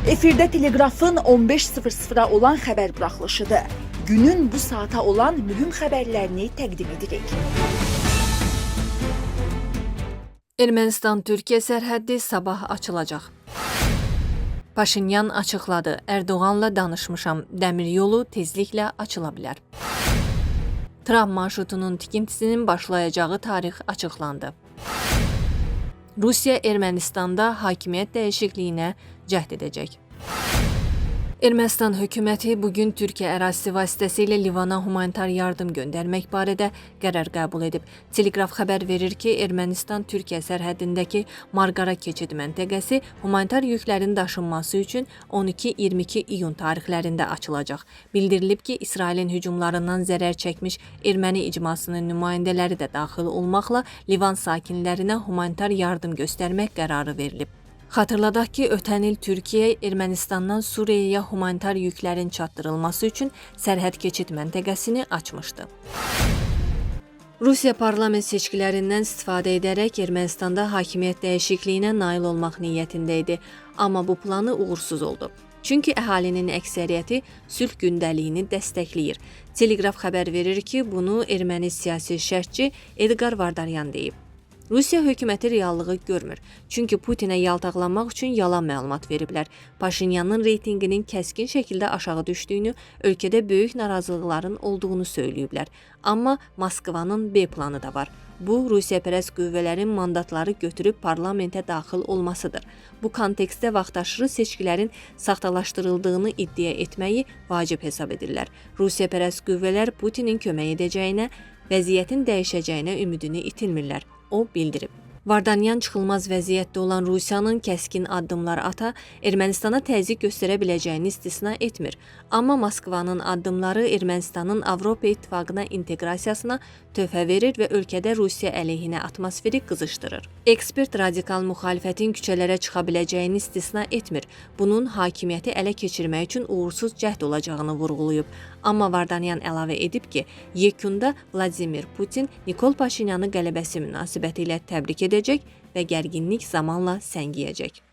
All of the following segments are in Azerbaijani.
Efirdə Telegrafın 15:00-a olan xəbər buraxılışıdır. Günün bu saata olan mühüm xəbərlərini təqdim edirik. Ermənistan-Türkiyə sərhəddi sabah açılacaq. Paşinyan açıqladı, Erdoğanla danışmışam, dəmir yolu tezliklə açıla bilər. Tramp marşrutunun tikintisinin başlayacağı tarix açıqlandı. Rusiya Ermənistanda hakimiyyət dəyişikliyinə cəhd edəcək. Ermənistan hökuməti bugün Türkiyə ərazisi vasitəsilə Livana humanitar yardım göndərmək barədə qərar qəbul edib. Telegraf xəbər verir ki, Ermənistan-Türkiyə sərhədindəki Marqara keçid məntəqəsi humanitar yüklərin daşınması üçün 12-22 iyun tarixlərində açılacaq. Bildirilib ki, İsrailin hücumlarından zərər çəkmiş erməni icmasının nümayəndələri də daxil olmaqla Livan sakinlərinə humanitar yardım göstərmək qərarı verilib. Xatırladaq ki, ötən il Türkiyə Ermənistandan Suriyaya humanitar yüklərin çatdırılması üçün sərhəd keçid məntəqəsini açmışdı. Rusiya parlament seçkilərindən istifadə edərək Ermənistanda hakimiyyət dəyişikliyinə nail olmaq niyyətində idi, amma bu planı uğursuz oldu. Çünki əhalinin əksəriyyəti sülh gündəliyini dəstəkləyir. Telegraf xəbər verir ki, bunu erməni siyasi şərhçi Edgar Vardaryan deyib. Rusiya hökuməti reallığı görmür. Çünki Putinə yaltaqlanmaq üçün yalan məlumat veriblər. Paşinyanın reytinginin kəskin şəkildə aşağı düşdüyünü, ölkədə böyük narazılıqların olduğunu söyləyiblər. Amma Moskvanın B planı da var. Bu, Rusiyapərəst qüvvələrin mandatları götürüb parlamentə daxil olmasıdır. Bu kontekstdə vaxtaşırı seçkilərin saxtalaşdırıldığını iddia etməyi vacib hesab edirlər. Rusiyapərəst qüvvələr Putinin kömək edəcəyinə, vəziyyətin dəyişəcəyinə ümidini itirmirlər. O bildirib. Vardanyan çıxılmaz vəziyyətdə olan Rusiyanın kəskin addımlar ata, Ermənistana təzyiq göstərə biləcəyini istisna etmir. Amma Moskvanın addımları Ermənistanın Avropa İttifaqına inteqrasiyasına töhfə verir və ölkədə Rusiya əleyhinə atmosferi qızışdırır. Ekspert radikal müxalifətin küçələrə çıxa biləcəyini istisna etmir. Bunun hakimiyyəti ələ keçirmək üçün uğursuz cəhd olacağını vurğulayıb. Amma Vardanyan əlavə edib ki, yekunda Vladimir Putin Nikol Paşinyanı qələbəsi münasibətilə təbrik edəcək və gərginlik zamanla səngiyəcək.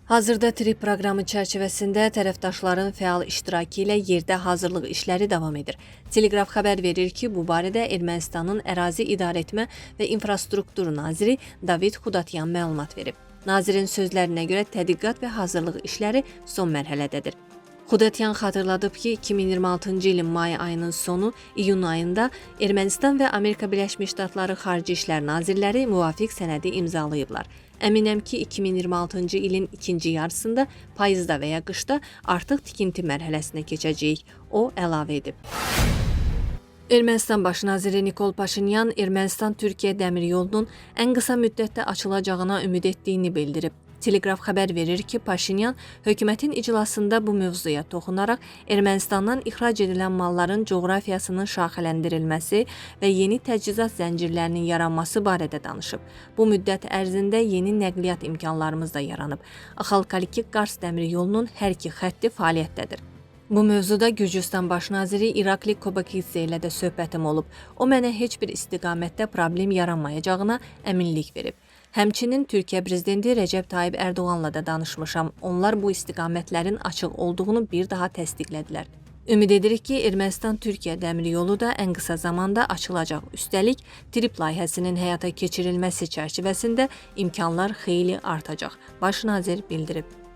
Hazırda TRIP proqramı çərçivəsində tərəfdaşların fəal iştirakı ilə yerdə hazırlıq işləri davam edir. Telegraf xəbər verir ki, bu barədə Ermənistanın Ərazi İdarəetmə və İnfrastruktur naziri David Xudatyan məlumat verib. Nazirin sözlərinə görə tədqiqat və hazırlıq işləri son mərhələdədir. Xudatyan xatırladıb ki, 2026-cı ilin may ayının sonu, iyun ayında Ermənistan və Amerika Birləşmiş Ştatları Xarici İşlər Nazirləri müvafiq sənədi imzalayıblar. Əminəm ki, 2026-cı ilin ikinci yarısında, payızda və ya qışda artıq tikinti mərhələsinə keçəcəyik, o əlavə edib. Ermənistan baş naziri Nikol Paşinyan Ermənistan-Türkiyə dəmir yolunun ən qısa müddətdə açılacağına ümid etdiyini bildirib. Telegraf xəbər verir ki, Paşinyan hökumətin iclasında bu mövzuya toxunaraq Ermənistandan ixrac edilən malların coğrafiyasının şaxələndirilməsi və yeni təchizat zəncirlərinin yaranması barədə danışıb. Bu müddət ərzində yeni nəqliyyat imkanlarımız da yaranıb. Axalkaliki-Qars dəmir yolunun hər iki xətti fəaliyyətdədir. Bu mövzuda Gürcüstan baş naziri İrakli Kobakidze ilə də söhbətim olub. O mənə heç bir istiqamətdə problem yaranmayacağına əminlik verib. Həmçinin Türkiyə prezidenti Rəcəb Tayyib Erdoğanla da danışmışam. Onlar bu istiqamətlərin açıq olduğunu bir daha təsdiqlədilər. Ümid edirik ki, Ermənistan-Türkiyə dəmir yolu da ən qısa zamanda açılacaq. Üstəlik, TRIP layihəsinin həyata keçirilməsi çərçivəsində imkanlar xeyli artacaq, baş nazir bildirib.